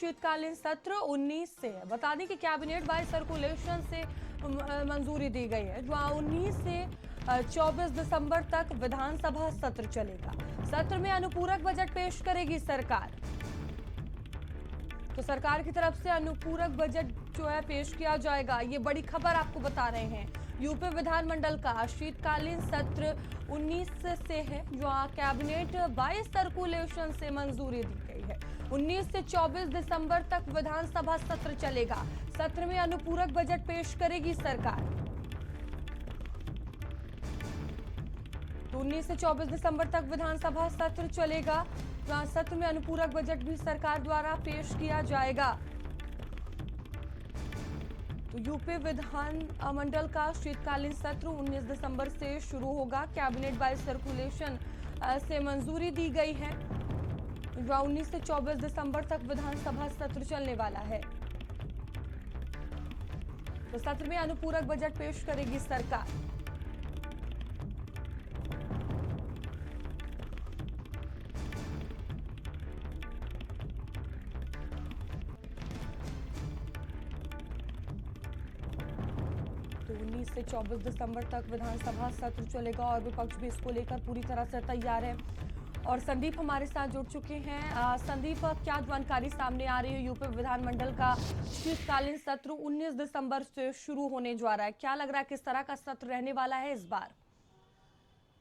शीतकालीन सत्र 19 से है। बता दें कि कैबिनेट बाय सर्कुलेशन से मंजूरी दी गई है। जो 19 से 24 दिसंबर तक विधानसभा सत्र चलेगा। सत्र में अनुपूरक बजट पेश करेगी सरकार। तो सरकार की तरफ से अनुपूरक बजट जो है पेश किया जाएगा। ये बड़ी खबर आपको बता रहे हैं। यूपी विधानमंडल का शीतकालीन सत्र 19 से है, जो कैबिनेट बाय सर्कुलेशन से मंजूरी दी गई है। 19 से 24 दिसंबर तक विधानसभा सत्र चलेगा। सत्र में अनुपूरक बजट पेश करेगी सरकार। तो 19 से 24 दिसंबर तक विधानसभा सत्र चलेगा। सत्र में अनुपूरक बजट भी सरकार द्वारा पेश किया जाएगा। तो यूपी विधान मंडल का शीतकालीन सत्र 19 दिसंबर से शुरू होगा। कैबिनेट बाय सर्कुलेशन से मंजूरी दी गई है। 19 से 24 दिसंबर तक विधानसभा सत्र चलने वाला है। तो सत्र में अनुपूरक बजट पेश करेगी सरकार। तो 19 से 24 दिसंबर तक विधानसभा सत्र चलेगा और विपक्ष भी इसको लेकर पूरी तरह से तैयार है। और संदीप हमारे साथ जुड़ चुके हैं। संदीप, क्या जानकारी सामने आ रही है? यूपी विधानमंडल का शीतकालीन सत्र 19 दिसंबर से शुरू होने जा रहा है। क्या लग रहा है किस तरह का सत्र रहने वाला है इस बार?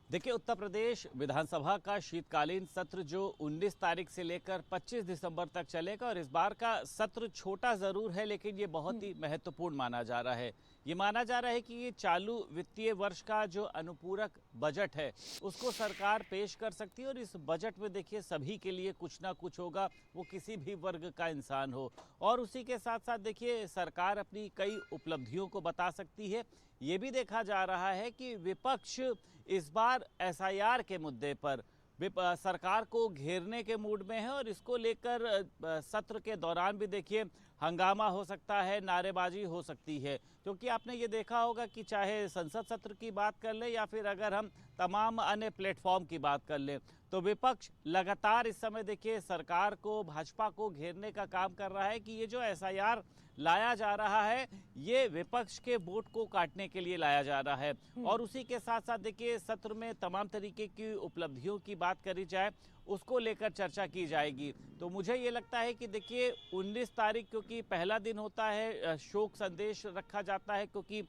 देखिए, उत्तर प्रदेश विधानसभा का शीतकालीन सत्र जो 19 तारीख से लेकर 25 दिसंबर तक चलेगा और इस बार का सत्र छोटा जरूर है, लेकिन ये बहुत ही महत्वपूर्ण माना जा रहा है। ये माना जा रहा है कि ये चालू वित्तीय वर्ष का जो अनुपूरक बजट है उसको सरकार पेश कर सकती है और इस बजट में देखिए सभी के लिए कुछ ना कुछ होगा, वो किसी भी वर्ग का इंसान हो। और उसी के साथ साथ देखिए सरकार अपनी कई उपलब्धियों को बता सकती है। ये भी देखा जा रहा है कि विपक्ष इस बार एसआईआर के मुद्दे पर सरकार को घेरने के मूड में है और इसको लेकर सत्र के दौरान भी देखिए हंगामा हो सकता है, नारेबाजी हो सकती है। क्योंकि आपने ये देखा होगा कि चाहे संसद सत्र की बात कर ले या फिर अगर हम तमाम अन्य प्लेटफॉर्म की बात कर लें, तो विपक्ष लगातार इस समय देखिए सरकार को, भाजपा को घेरने का काम कर रहा है कि ये जो एसआईआर लाया जा रहा है ये विपक्ष के वोट को काटने के लिए लाया जा रहा है। और उसी के साथ साथ देखिए सत्र में तमाम तरीके की उपलब्धियों की बात करी जाए, उसको लेकर चर्चा की जाएगी। तो मुझे ये लगता है कि देखिए 19 तारीख क्योंकि पहला दिन होता है, शोक संदेश रखा जाता है क्योंकि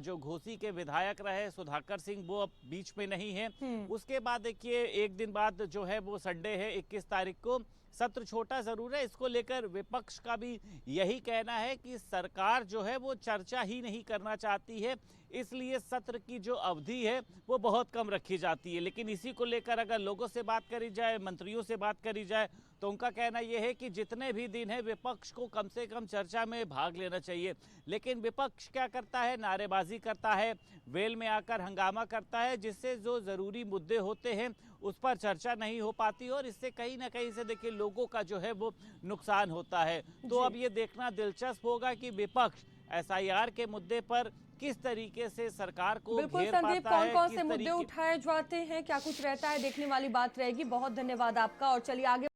जो घोसी के विधायक रहे सुधाकर सिंह वो अब बीच में नहीं है। उसके बाद देखिए एक दिन बाद जो है वो संडे है 21 तारीख को। सत्र छोटा जरूर है, इसको लेकर विपक्ष का भी यही कहना है कि सरकार जो है वो चर्चा ही नहीं करना चाहती है, इसलिए सत्र की जो अवधि है वो बहुत कम रखी जाती है। लेकिन इसी को लेकर अगर लोगों से बात करी जाए, मंत्रियों से बात करी जाए, तो उनका कहना यह है कि जितने भी दिन है विपक्ष को कम से कम चर्चा में भाग लेना चाहिए। लेकिन विपक्ष क्या करता है? नारेबाजी करता है, वेल में आकर हंगामा करता है, जिससे जो जरूरी मुद्दे होते हैं उस पर चर्चा नहीं हो पाती और इससे कहीं ना कहीं से देखिए लोगों का जो है वो नुकसान होता है। तो अब ये देखना दिलचस्प होगा कि विपक्ष एसआईआर के मुद्दे पर किस तरीके से सरकार को घेर पाता है। संदीप, कौन-कौन से मुद्दे उठाए जाते हैं, क्या कुछ रहता है, देखने वाली बात रहेगी। बहुत धन्यवाद आपका और चलिए आगे